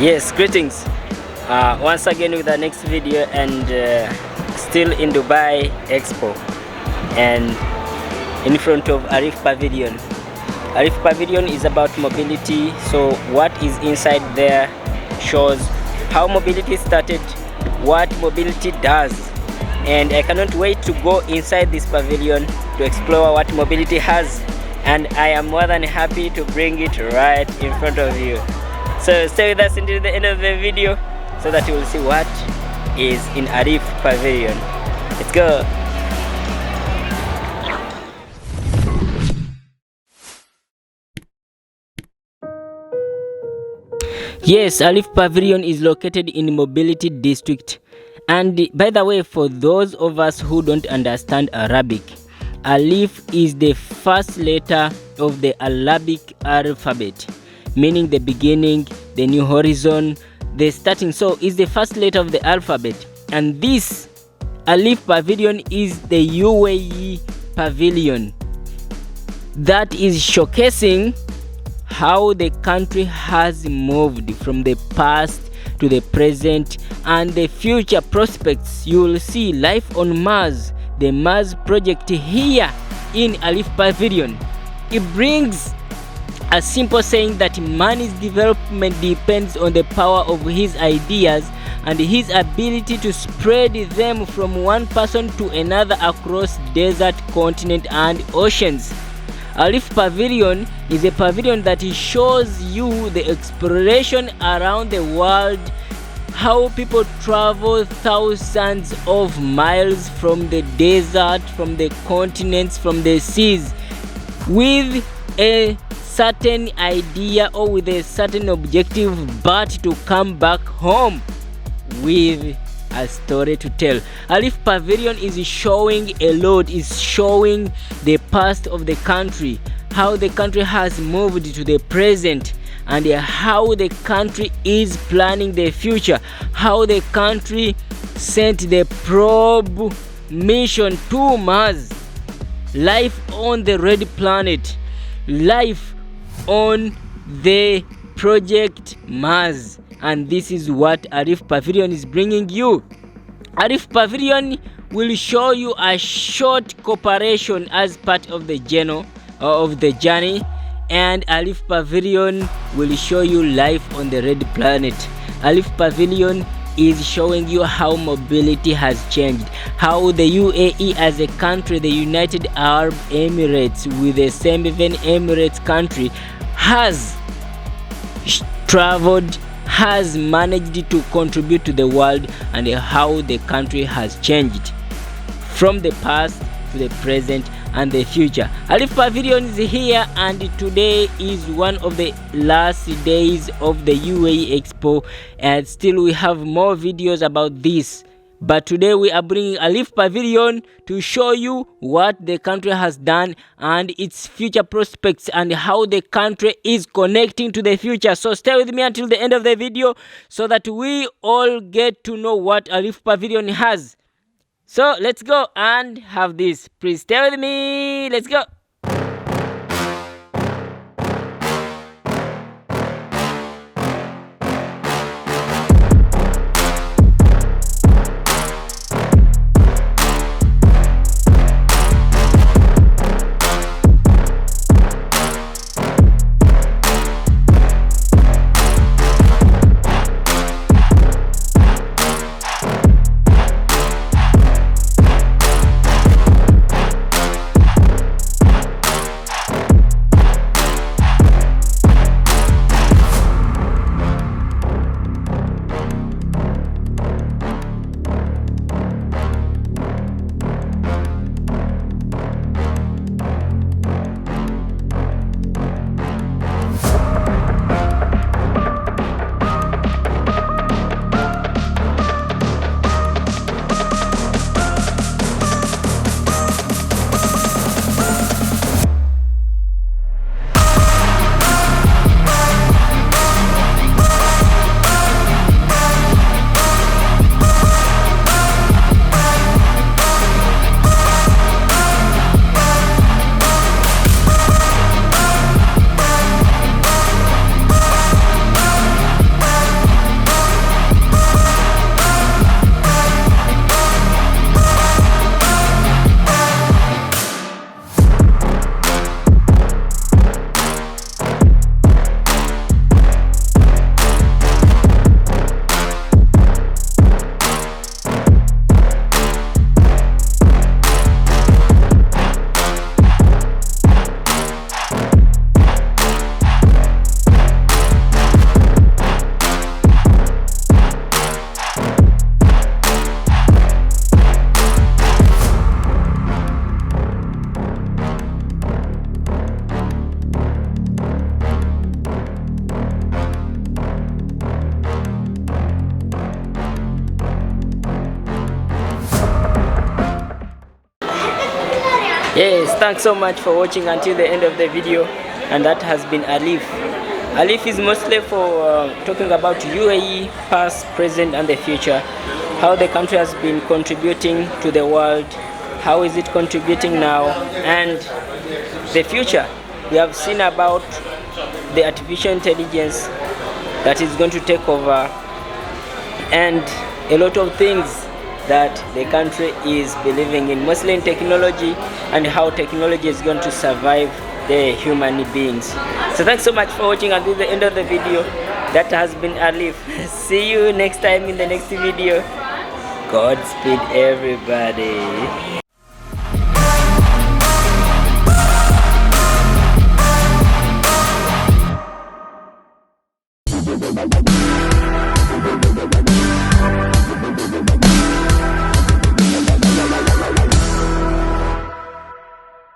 Yes, greetings. Once again with the next video, and still in Dubai Expo and in front of ALIF Pavilion. ALIF Pavilion is about mobility, so what is inside there shows how mobility started, what mobility does, and I cannot wait to go inside this pavilion to explore what mobility has, and I am more than happy to bring it right in front of you. So stay with us until the end of the video so that you will see what is in ALIF Pavilion. Let's go. Yes, ALIF Pavilion is located in Mobility District. And by the way, for those of us who don't understand Arabic, ALIF is the first letter of the Arabic alphabet, meaning the beginning, the new horizon, the starting. So it's the first letter of the alphabet. And this ALIF Pavilion is the UAE Pavilion that is showcasing how the country has moved from the past to the present and the future prospects. You will see life on Mars, the Mars project here in ALIF Pavilion. It brings a simple saying that man's development depends on the power of his ideas and his ability to spread them from one person to another across desert, continent and oceans. ALIF Pavilion is a pavilion that shows you the exploration around the world, how people travel thousands of miles from the desert, from the continents, from the seas, with a certain idea or with a certain objective, but to come back home with a story to tell. ALIF Pavilion is showing a lot, is showing the past of the country, how the country has moved to the present, and how the country is planning the future, how the country sent the probe mission to Mars, life on the red planet, life on the project Mars. And this is what ALIF Pavilion is bringing you. ALIF Pavilion will show you a short cooperation as part of the journey, and ALIF Pavilion will show you life on the red planet. ALIF Pavilion is showing you how mobility has changed, how the UAE as a country, the United Arab Emirates with the same even Emirates country, has traveled, has managed to contribute to the world, and how the country has changed from the past to the present and the future. ALIF Pavilion is here, and today is one of the last days of the UAE Expo, and still we have more videos about this. But today we are bringing ALIF Pavilion to show you what the country has done and its future prospects and how the country is connecting to the future. So stay with me until the end of the video so that we all get to know what ALIF Pavilion has. So let's go and have this. Please stay with me. Let's go. Yes, thanks so much for watching until the end of the video. And that has been ALIF. ALIF is mostly for talking about UAE, past, present and the future. How the country has been contributing to the world, how is it contributing now, and the future. We have seen about the artificial intelligence that is going to take over, and a lot of things that the country is believing in, mostly in technology and how technology is going to survive the human beings. So thanks so much for watching until the end of the video. That has been ALIF. See you next time in the next video. Godspeed everybody.